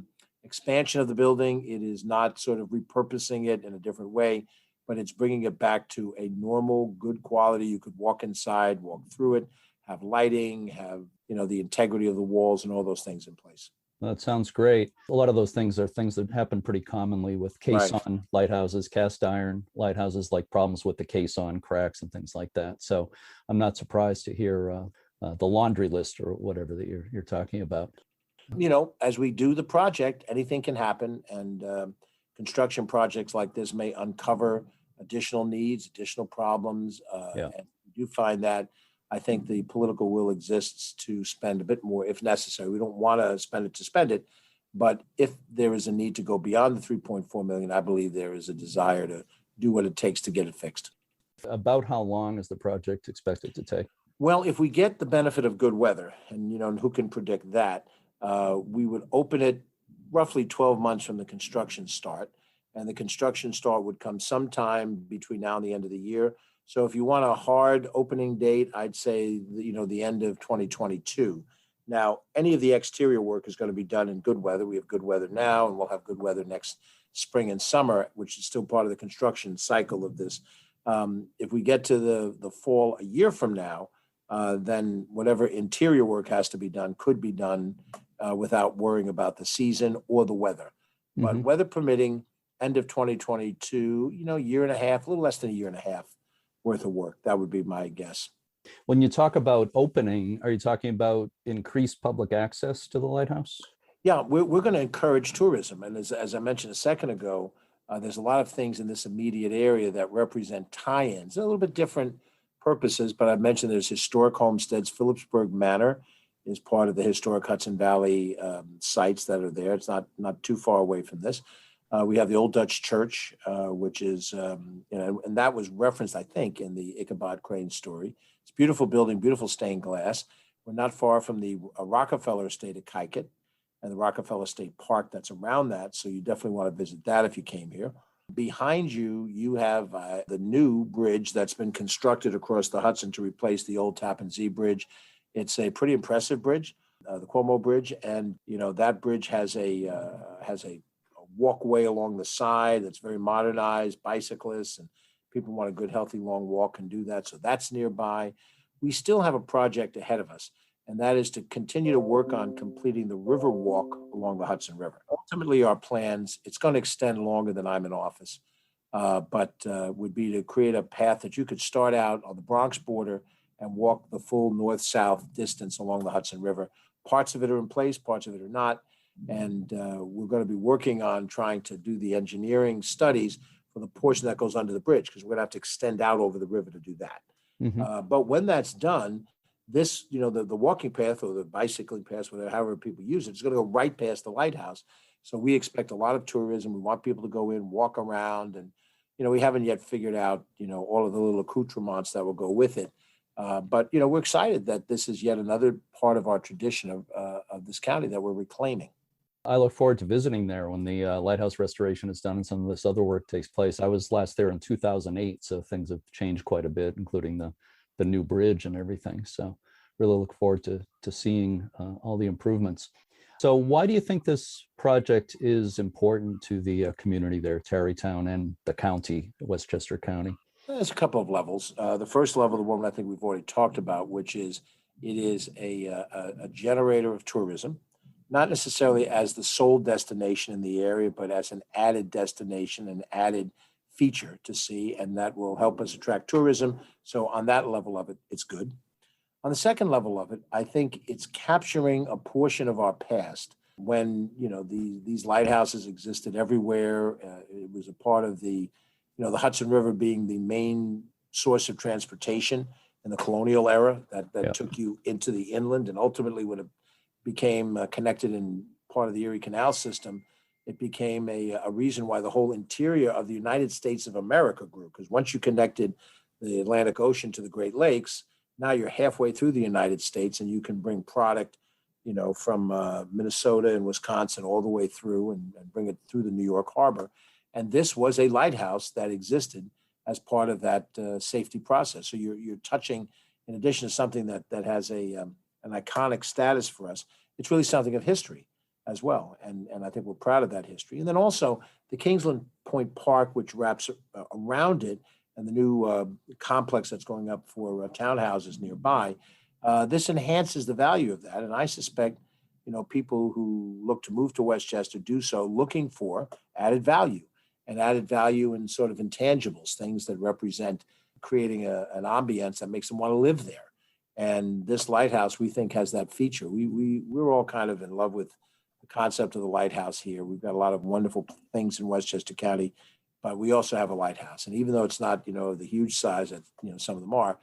expansion of the building. It is not sort of repurposing it in a different way, but it's bringing it back to a normal, good quality. You could walk inside, walk through it, have lighting, have, the integrity of the walls and all those things in place. That sounds great. A lot of those things are things that happen pretty commonly with caisson lighthouses, cast iron lighthouses, like problems with the caisson cracks and things like that. So I'm not surprised to hear the laundry list or whatever that you're talking about. As we do the project, anything can happen, and construction projects like this may uncover additional needs, additional problems. And we do find that. I think the political will exists to spend a bit more if necessary. We don't want to spend it, but if there is a need to go beyond the 3.4 million, I believe there is a desire to do what it takes to get it fixed. About how long is the project expected to take? Well, if we get the benefit of good weather, and who can predict that, we would open it roughly 12 months from the construction start, and the construction start would come sometime between now and the end of the year. So if you want a hard opening date, I'd say, the end of 2022. Now, any of the exterior work is going to be done in good weather. We have good weather now, and we'll have good weather next spring and summer, which is still part of the construction cycle of this. If we get to the fall a year from now, then whatever interior work has to be done could be done without worrying about the season or the weather. But weather permitting, end of 2022, year and a half, a little less than a year and a half worth of work. That would be my guess. When you talk about opening, are you talking about increased public access to the lighthouse? Yeah, we're going to encourage tourism. And as I mentioned a second ago, there's a lot of things in this immediate area that represent tie-ins. They're a little bit different purposes, but I mentioned there's historic homesteads. Phillipsburg Manor is part of the historic Hudson Valley sites that are there. It's not too far away from this. We have the Old Dutch Church, which is, and that was referenced, I think, in the Ichabod Crane story. It's a beautiful building, beautiful stained glass. We're not far from the Rockefeller Estate at Kykuit and the Rockefeller State Park that's around that. So you definitely want to visit that if you came here. Behind you, you have the new bridge that's been constructed across the Hudson to replace the old Tappan Zee Bridge. It's a pretty impressive bridge, the Cuomo Bridge, and that bridge has a walkway along the side that's very modernized. Bicyclists and people who want a good, healthy, long walk can do that. So that's nearby. We still have a project ahead of us, and that is to continue to work on completing the river walk along the Hudson River. Ultimately, our plans, it's going to extend longer than I'm in office, but would be to create a path that you could start out on the Bronx border and walk the full north-south distance along the Hudson River. Parts of it are in place, parts of it are not. And we're going to be working on trying to do the engineering studies for the portion that goes under the bridge, because we're going to have to extend out over the river to do that. But when that's done, this, the walking path or the bicycling path, whatever, however people use it, it's going to go right past the lighthouse. So we expect a lot of tourism. We want people to go in, walk around, and, we haven't yet figured out, all of the little accoutrements that will go with it. But, we're excited that this is yet another part of our tradition of this county that we're reclaiming. I look forward to visiting there when the lighthouse restoration is done and some of this other work takes place. I was last there in 2008, so things have changed quite a bit, including the new bridge and everything. So really look forward to seeing all the improvements. So why do you think this project is important to the community there, Terrytown and the county, Westchester County? There's a couple of levels. The first level, the one I think we've already talked about, which is it is a generator of tourism, not necessarily as the sole destination in the area, but as an added destination, an added feature to see, and that will help us attract tourism. So on that level of it, it's good. On the second level of it, I think it's capturing a portion of our past when, these lighthouses existed everywhere. It was a part of the Hudson River being the main source of transportation in the colonial era that took you into the inland, and ultimately when it became connected in part of the Erie Canal system, it became a reason why the whole interior of the United States of America grew. Because once you connected the Atlantic Ocean to the Great Lakes, now you're halfway through the United States, and you can bring product, from Minnesota and Wisconsin all the way through and bring it through the New York Harbor. And this was a lighthouse that existed as part of that safety process. So you're touching, in addition to something that has an iconic status for us, it's really something of history as well. And I think we're proud of that history. And then also the Kingsland Point Park, which wraps around it, and the new complex that's going up for townhouses nearby, this enhances the value of that. And I suspect, people who look to move to Westchester do so looking for added value in sort of intangibles, things that represent creating an ambience that makes them want to live there. And this lighthouse, we think, has that feature. We're all kind of in love with the concept of the lighthouse here. We've got a lot of wonderful things in Westchester County, but we also have a lighthouse. And even though it's not, the huge size that, some of them are,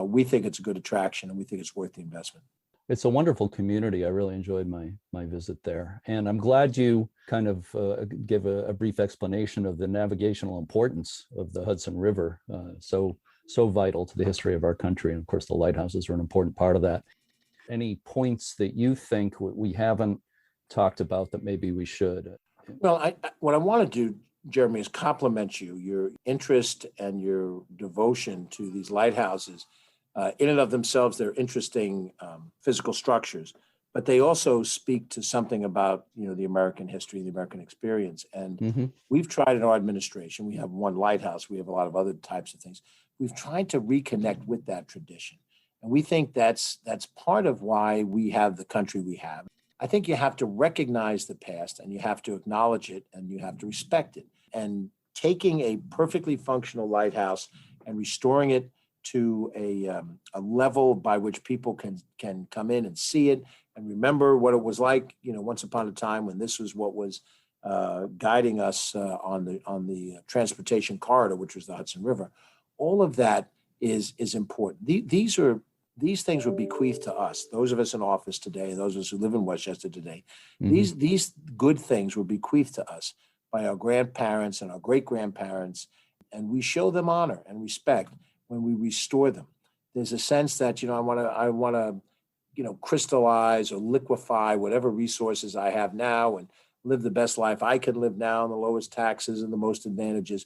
we think it's a good attraction, and we think it's worth the investment. It's a wonderful community. I really enjoyed my visit there. And I'm glad you kind of give a brief explanation of the navigational importance of the Hudson River, so vital to the history of our country. And of course, the lighthouses are an important part of that. Any points that you think we haven't talked about that maybe we should? Well, what I want to do, Jeremy, is compliment you, your interest and your devotion to these lighthouses. In and of themselves, they're interesting physical structures, but they also speak to something about, the American history, the American experience. And we've tried in our administration, we have one lighthouse, we have a lot of other types of things. We've tried to reconnect with that tradition. And we think that's part of why we have the country we have. I think you have to recognize the past, and you have to acknowledge it, and you have to respect it. And taking a perfectly functional lighthouse and restoring it to a level by which people can come in and see it and remember what it was like, once upon a time when this was what was guiding us on the transportation corridor, which was the Hudson River. All of that is important. These things were bequeathed to us, those of us in office today, those of us who live in Westchester today. These good things were bequeathed to us by our grandparents and our great-grandparents, and we show them honor and respect when we restore them. There's a sense that, I want to, crystallize or liquefy whatever resources I have now and live the best life I can live now, and the lowest taxes and the most advantages.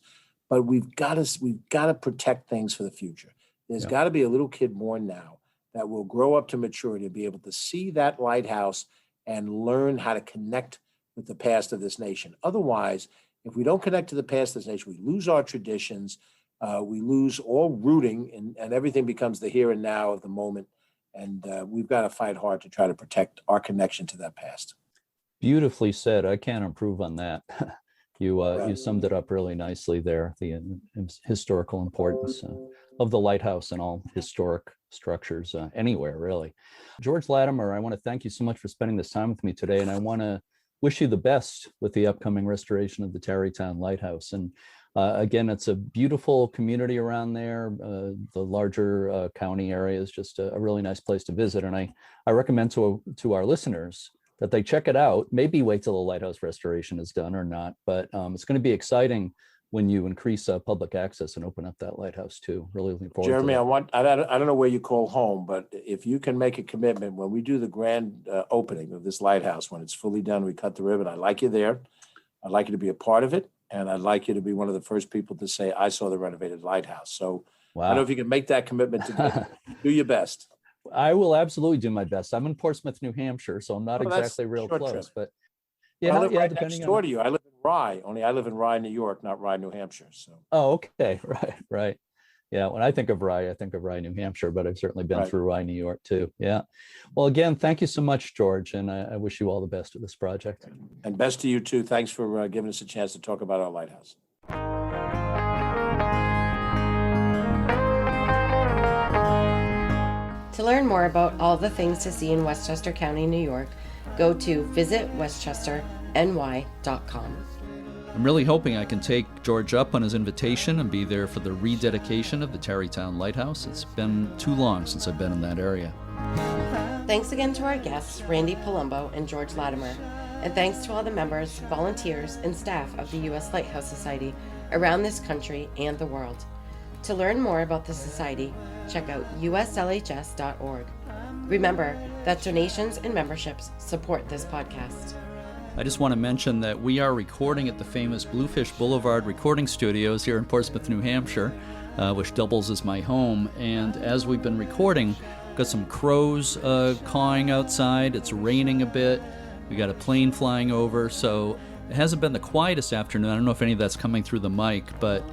But we've got to protect things for the future. There's got to be a little kid born now that will grow up to maturity and be able to see that lighthouse and learn how to connect with the past of this nation. Otherwise, if we don't connect to the past of this nation, we lose our traditions, we lose all rooting, and everything becomes the here and now of the moment. And we've got to fight hard to try to protect our connection to that past. Beautifully said. I can't improve on that. You summed it up really nicely there, the historical importance of the lighthouse and all historic structures anywhere, really. George Latimer, I want to thank you so much for spending this time with me today, and I want to wish you the best with the upcoming restoration of the Terrytown Lighthouse. And again, it's a beautiful community around there. The larger county area is just a really nice place to visit, and I recommend to our listeners that they check it out. Maybe wait till the lighthouse restoration is done or not, but it's going to be exciting when you increase public access and open up that lighthouse too. Really looking forward Jeremy, to that. I don't know where you call home, but if you can make a commitment when we do the grand opening of this lighthouse, when it's fully done, we cut the ribbon, I'd like you there. I'd like you to be a part of it. And I'd like you to be one of the first people to say, I saw the renovated lighthouse. So I don't know if you can make that commitment today. Do your best. I will absolutely do my best. I'm in Portsmouth, New Hampshire, so I'm not exactly real close, trip. but I live right next door to you. I live in Rye, only I live in Rye, New York, not Rye, New Hampshire. So. Oh, okay. Right. Yeah. When I think of Rye, New Hampshire, but I've certainly been through Rye, New York too. Yeah. Well, again, thank you so much, George. And I wish you all the best with this project. And best to you too. Thanks for giving us a chance to talk about our lighthouse. To learn more about all the things to see in Westchester County, New York, go to visitwestchesterny.com. I'm really hoping I can take George up on his invitation and be there for the rededication of the Terrytown Lighthouse. It's been too long since I've been in that area. Thanks again to our guests, Randy Polumbo and George Latimer. And thanks to all the members, volunteers, and staff of the U.S. Lighthouse Society around this country and the world. To learn more about the Society, check out uslhs.org. Remember that donations and memberships support this podcast. I just want to mention that we are recording at the famous Bluefish Boulevard recording studios here in Portsmouth, New Hampshire, which doubles as my home. And as we've been recording, got some crows cawing outside. It's raining a bit. We got a plane flying over. So it hasn't been the quietest afternoon. I don't know if any of that's coming through the mic, but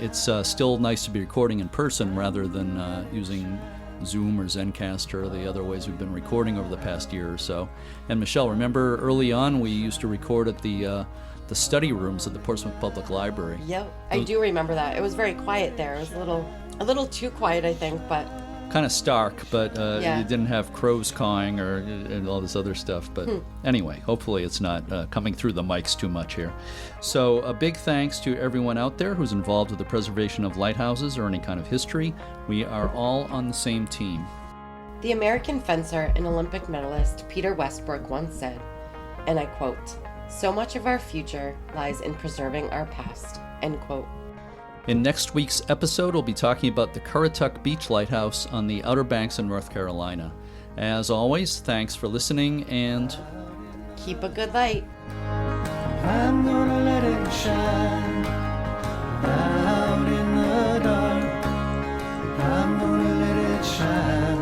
it's still nice to be recording in person rather than using Zoom or Zencaster or the other ways we've been recording over the past year or so. And Michelle, remember early on we used to record at the study rooms at the Portsmouth Public Library. Yep, I do remember that. It was very quiet there. It was a little too quiet, I think, but kind of stark, but you didn't have crows cawing and all this other stuff. But anyway, hopefully it's not coming through the mics too much here. So a big thanks to everyone out there who's involved with the preservation of lighthouses or any kind of history. We are all on the same team. The American fencer and Olympic medalist Peter Westbrook once said, and I quote, "So much of our future lies in preserving our past," end quote. In next week's episode, we'll be talking about the Currituck Beach Lighthouse on the Outer Banks in North Carolina. As always, thanks for listening and keep a good light. I'm gonna let it shine out in the dark. I'm gonna let it shine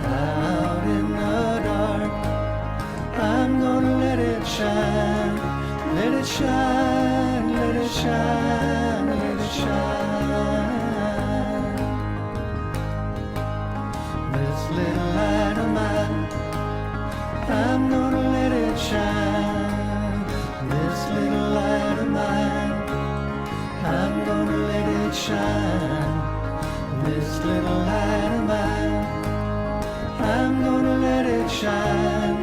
out in the dark. I'm gonna let it shine, let it shine, let it shine, let it shine. This little light of mine, I'm gonna let it shine. This little light of mine, I'm gonna let it shine. This little light of mine, I'm gonna let it shine.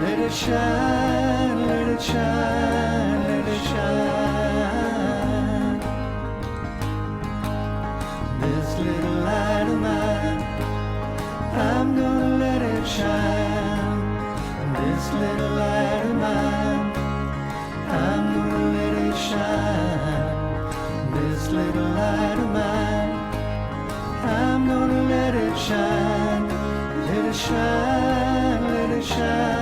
Let it shine, let it shine, let it shine. This little light of mine, I'm gonna let it shine. This little light of mine, I'm gonna this little light of mine. I'm gonna let it shine, let it shine, let it shine.